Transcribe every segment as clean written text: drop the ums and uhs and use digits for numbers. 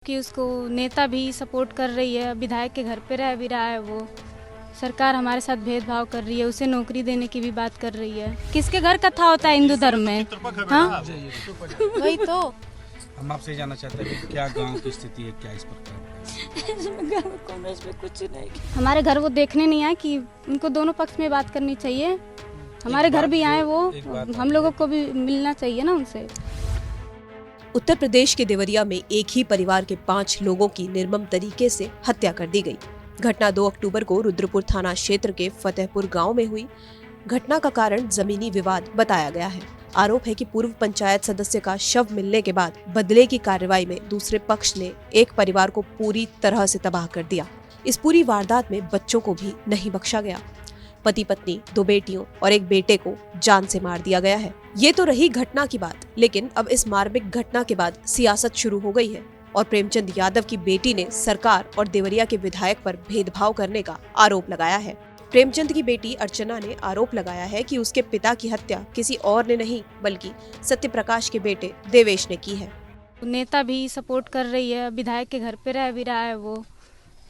कि उसको नेता भी सपोर्ट कर रही है, विधायक के घर पे रह भी रहा है वो। सरकार हमारे साथ भेदभाव कर रही है, उसे नौकरी देने की भी बात कर रही है। किसके घर कथा होता है हिंदू धर्म में? हाँ वही तो। हम आपसे जानना चाहते हैं कि क्या गांव की स्थिति है, क्या इस प्रकार कुछ नहीं। हमारे घर वो देखने नहीं आए कि उनको दोनों पक्ष में बात करनी चाहिए। हमारे घर भी आए वो, हम लोगों को भी मिलना चाहिए ना उनसे। उत्तर प्रदेश के देवरिया में एक ही परिवार के 5 लोगों की निर्मम तरीके से हत्या कर दी गई। घटना 2 अक्टूबर को रुद्रपुर थाना क्षेत्र के फतेहपुर गांव में हुई। घटना का कारण जमीनी विवाद बताया गया है। आरोप है कि पूर्व पंचायत सदस्य का शव मिलने के बाद बदले की कार्रवाई में दूसरे पक्ष ने एक परिवार को पूरी तरह से तबाह कर दिया। इस पूरी वारदात में बच्चों को भी नहीं बख्शा गया। पति पत्नी, 2 बेटियों और 1 बेटे को जान से मार दिया गया है। ये तो रही घटना की बात, लेकिन अब इस मार्मिक घटना के बाद सियासत शुरू हो गई है और प्रेमचंद यादव की बेटी ने सरकार और देवरिया के विधायक पर भेदभाव करने का आरोप लगाया है। प्रेमचंद की बेटी अर्चना ने आरोप लगाया है कि उसके पिता की हत्या किसी और ने नहीं बल्कि सत्यप्रकाश के बेटे देवेश ने की है। नेता भी सपोर्ट कर रही है, विधायक के घर पे रह भी रहा है वो।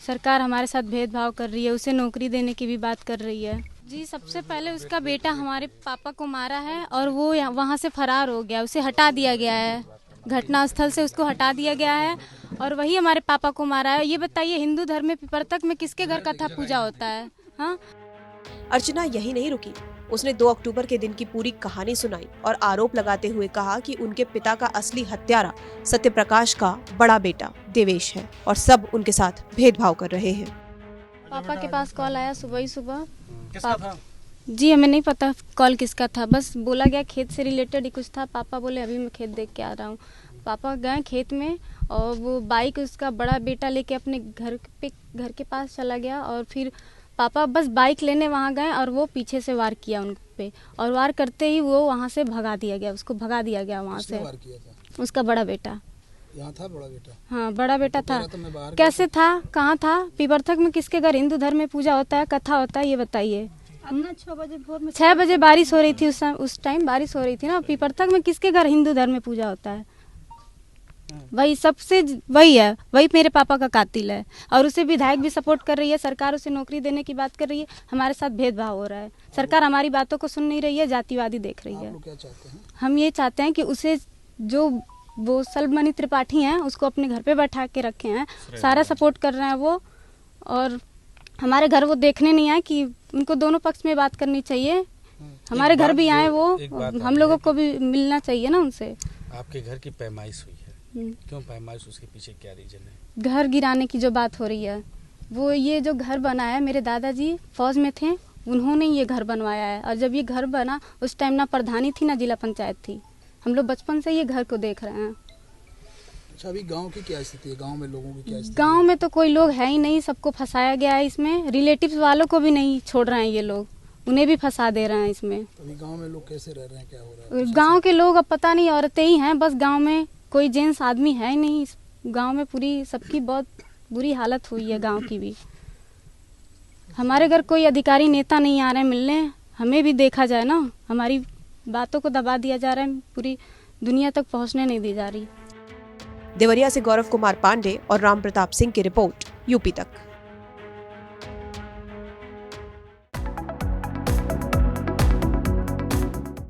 सरकार हमारे साथ भेदभाव कर रही है, उसे नौकरी देने की भी बात कर रही है। जी, सबसे पहले उसका बेटा हमारे पापा को मारा है और वो वहाँ से फरार हो गया, उसे हटा दिया गया है। घटना स्थल से उसको हटा दिया गया है और वही हमारे पापा को मारा है। ये बताइए, हिंदू धर्म में पिपरतक में किसके घर कथा पूजा होता है? हाँ। अर्चना यही नहीं रुकी, उसने 2 अक्टूबर के दिन की पूरी कहानी सुनाई और आरोप लगाते हुए कहा कि उनके पिता का असली हत्यारा सत्यप्रकाश का बड़ा बेटा देवेश है और सब उनके साथ भेदभाव कर रहे हैं। पापा के पास कॉल आया सुबह ही सुबह। किसका था? जी, हमें नहीं पता कॉल किसका था, बस बोला गया खेत से रिलेटेड ही कुछ था। पापा बोले अभी मैं खेत देख के आ रहा हूँ। पापा गए खेत में और वो बाइक उसका बड़ा बेटा लेके अपने घर के पास चला गया और फिर पापा बस बाइक लेने वहाँ गए और वो पीछे से वार किया उन पे और वार करते ही वो वहाँ से भगा दिया गया, उसको भगा दिया गया वहाँ से। वार किया था? उसका बड़ा बेटा यहाँ था, बड़ा बेटा? हाँ, बड़ा बेटा था। तो कैसे था, कहाँ था? पिपरथक में किसके घर हिंदू धर्म में पूजा होता है, कथा होता है, ये बताइए। 6 बजे बारिश हो रही थी, उस टाइम बारिश हो रही थी ना। पिपरथक में किसके घर हिंदू धर्म में पूजा होता है? वही सबसे वही है, वही मेरे पापा का कातिल है और उसे विधायक भी सपोर्ट कर रही है। सरकार उसे नौकरी देने की बात कर रही है, हमारे साथ भेदभाव हो रहा है। सरकार हमारी बातों को सुन नहीं रही है, जातिवादी देख रही है। आप लोग क्या चाहते हैं? हम ये चाहते हैं कि उसे जो वो सलमनी त्रिपाठी हैं उसको अपने घर पे बैठा के रखे हैं, सारा सपोर्ट कर रहे हैं वो। और हमारे घर वो देखने नहीं आए कि उनको दोनों पक्ष में बात करनी चाहिए। हमारे घर भी आए वो, हम लोगों को भी मिलना चाहिए ना उनसे। आपके घर की पैमाइश हुई है, क्यों पैमाइश, उसके पीछे क्या रीजन है? घर गिराने की जो बात हो रही है, वो ये जो घर बना है, मेरे दादाजी फौज में थे, उन्होंने ये घर बनवाया है। और जब ये घर बना उस टाइम ना प्रधानी थी ना जिला पंचायत थी। हम लोग बचपन से ये घर को देख रहे हैं। अच्छा, अभी गांव की क्या स्थिति है? गांव में लोगों की क्या स्थिति है? गांव में तो कोई लोग है ही नहीं, सबको फंसाया गया है इसमें। रिलेटिव्स वालों को भी नहीं छोड़ रहे हैं ये लोग, उन्हें भी फंसा दे रहे हैं इसमें। अभी गांव में लोग कैसे रह रहे हैं, क्या हो रहा है? गांव के लोग अब पता नहीं, औरतें ही हैं बस गांव में, कोई जेंट्स आदमी है ही नहीं इस गांव में। पूरी सबकी बहुत बुरी हालत हुई है गांव की भी। हमारे घर कोई अधिकारी नेता नहीं आ रहे मिलने, हमें भी देखा जाए ना, हमारी बातों को दबा दिया जा रहा है, पूरी दुनिया तक पहुंचने नहीं दी जा रही। देवरिया से गौरव कुमार पांडे और राम प्रताप सिंह की रिपोर्ट, यूपी तक।